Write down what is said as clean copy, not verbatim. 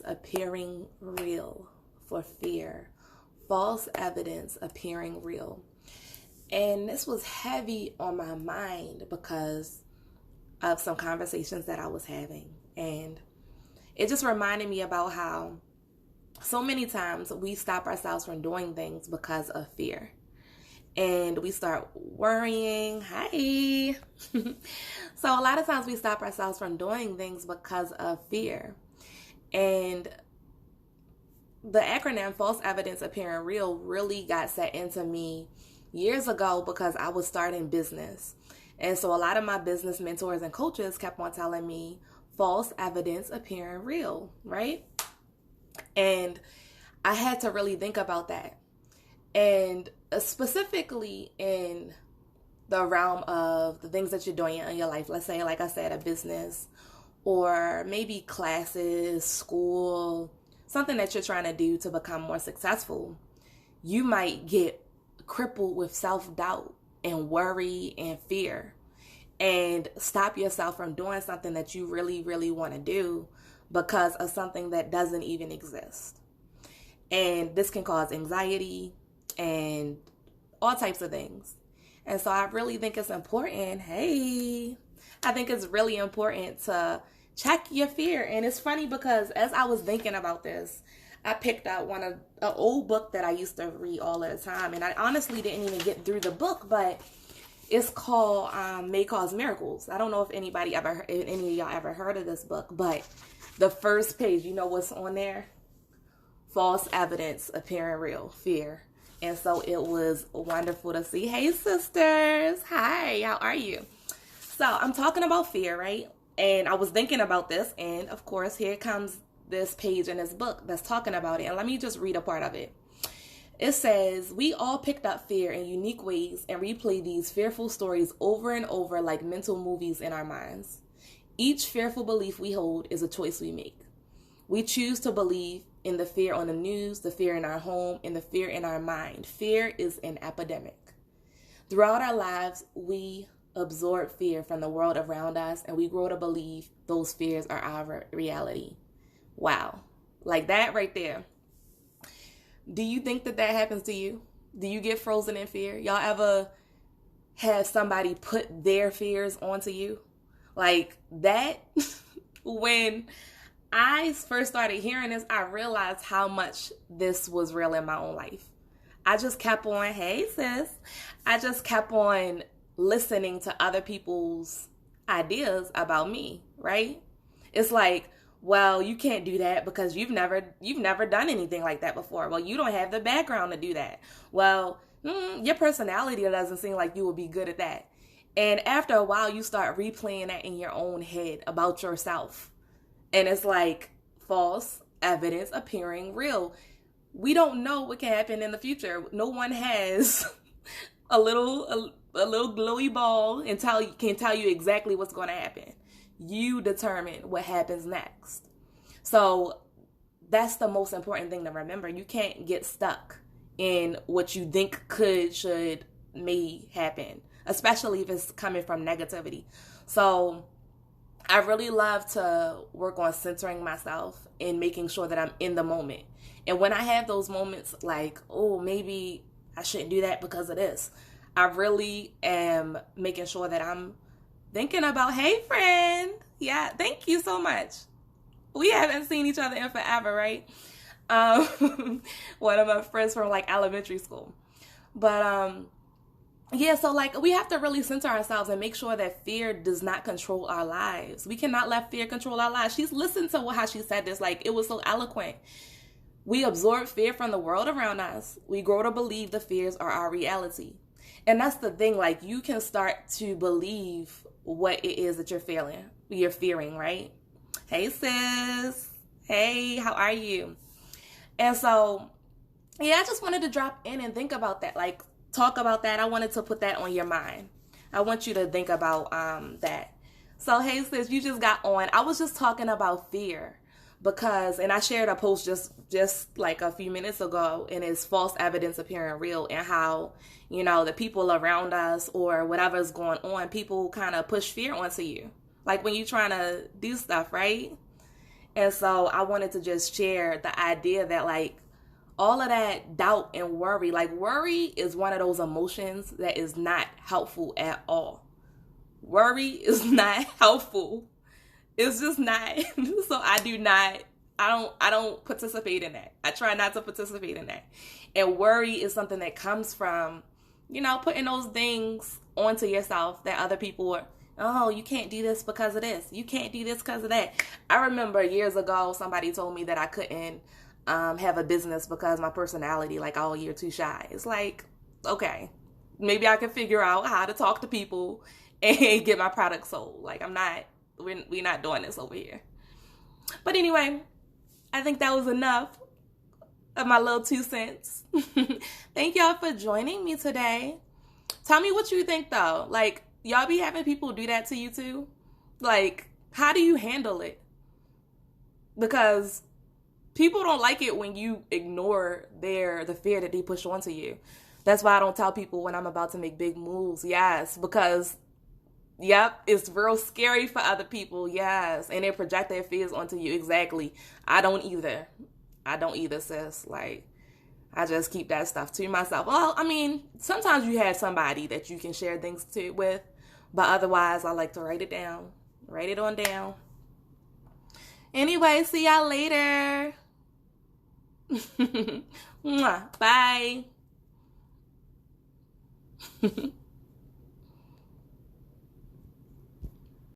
appearing real for fear. False evidence appearing real. And this was heavy on my mind because of some conversations that I was having. And it just reminded me about how so many times we stop ourselves from doing things because of fear. And we start worrying. Hi. So a lot of times we stop ourselves from doing things because of fear. And the acronym false evidence appearing real really got set into me years ago because I was starting business. And so a lot of my business mentors and coaches kept on telling me false evidence appearing real, right? And I had to really think about that. And specifically in the realm of the things that you're doing in your life, let's say, like I said, a business or maybe classes, school, something that you're trying to do to become more successful, you might get crippled with self-doubt and worry and fear and stop yourself from doing something that you really, really want to do because of something that doesn't even exist. And this can cause anxiety and all types of things. And so I really think it's important, I think it's really important to check your fear. And it's funny because as I was thinking about this, I picked out an old book that I used to read all the time. And I honestly didn't even get through the book, but it's called May Cause Miracles. I don't know if any of y'all ever heard of this book, but the first page, you know what's on there? False evidence appearing real, fear. And so it was wonderful to see. Hey, sisters. Hi, how are you? So I'm talking about fear, right? And I was thinking about this. And of course, here comes this page in this book that's talking about it. And let me just read a part of it. It says, we all picked up fear in unique ways and replay these fearful stories over and over like mental movies in our minds. Each fearful belief we hold is a choice we make. We choose to believe in the fear on the news, the fear in our home, and the fear in our mind. Fear is an epidemic. Throughout our lives, we absorb fear from the world around us, and we grow to believe those fears are our reality. Wow. Like that right there. Do you think that happens to you? Do you get frozen in fear? Y'all ever have somebody put their fears onto you? Like that, when I first started hearing this, I realized how much this was real in my own life. I just kept on, hey sis, I just kept on listening to other people's ideas about me, right? It's like, well, you can't do that because you've never done anything like that before. Well, you don't have the background to do that. Well, your personality doesn't seem like you will be good at that. And after a while, you start replaying that in your own head about yourself. And it's like false evidence appearing real. We don't know what can happen in the future. No one has a little glowy ball and can tell you exactly what's going to happen. You determine what happens next. So that's the most important thing to remember. You can't get stuck in what you think could, should, may happen, especially if it's coming from negativity. So I really love to work on centering myself and making sure that I'm in the moment. And when I have those moments like, oh, maybe I shouldn't do that because of this, I really am making sure that I'm thinking about, hey, friend. Yeah, thank you so much. We haven't seen each other in forever, right? One of my friends from like elementary school. But yeah, so like we have to really center ourselves and make sure that fear does not control our lives. We cannot let fear control our lives. She's listened to how she said this, like it was so eloquent. We absorb fear from the world around us. We grow to believe the fears are our reality. And that's the thing, like you can start to believe what it is that you're fearing, right? Hey sis. Hey, how are you? And so, yeah, I just wanted to drop in and think about that, like talk about that. I wanted to put that on your mind. I want you to think about that. So, hey sis, you just got on. I was just talking about fear because, and I shared a post just like a few minutes ago, and it's false evidence appearing real, and how, you know, the people around us or whatever's going on, people kind of push fear onto you. Like when you're trying to do stuff, right? And so I wanted to just share the idea that, like, all of that doubt and worry, like, worry is one of those emotions that is not helpful at all. Worry is not helpful. It's just not. So I don't participate in that. I try not to participate in that. And worry is something that comes from, putting those things onto yourself that other people are, oh, you can't do this because of this. You can't do this because of that. I remember years ago, somebody told me that I couldn't have a business because my personality, like, oh, you're too shy. It's like, okay, maybe I can figure out how to talk to people and get my product sold. Like, we're not doing this over here. But anyway, I think that was enough of my little 2 cents. Thank y'all for joining me today. Tell me what you think, though. Like, y'all be having people do that to you too? Like, how do you handle it? Because people don't like it when you ignore the fear that they push onto you. That's why I don't tell people when I'm about to make big moves. Yes, because yep, it's real scary for other people. Yes, and they project their fears onto you. Exactly. I don't either, sis. Like, I just keep that stuff to myself. Well, I mean, sometimes you have somebody that you can share things with, but otherwise I like to write it down. Write it on down. Anyway, see y'all later. Bye.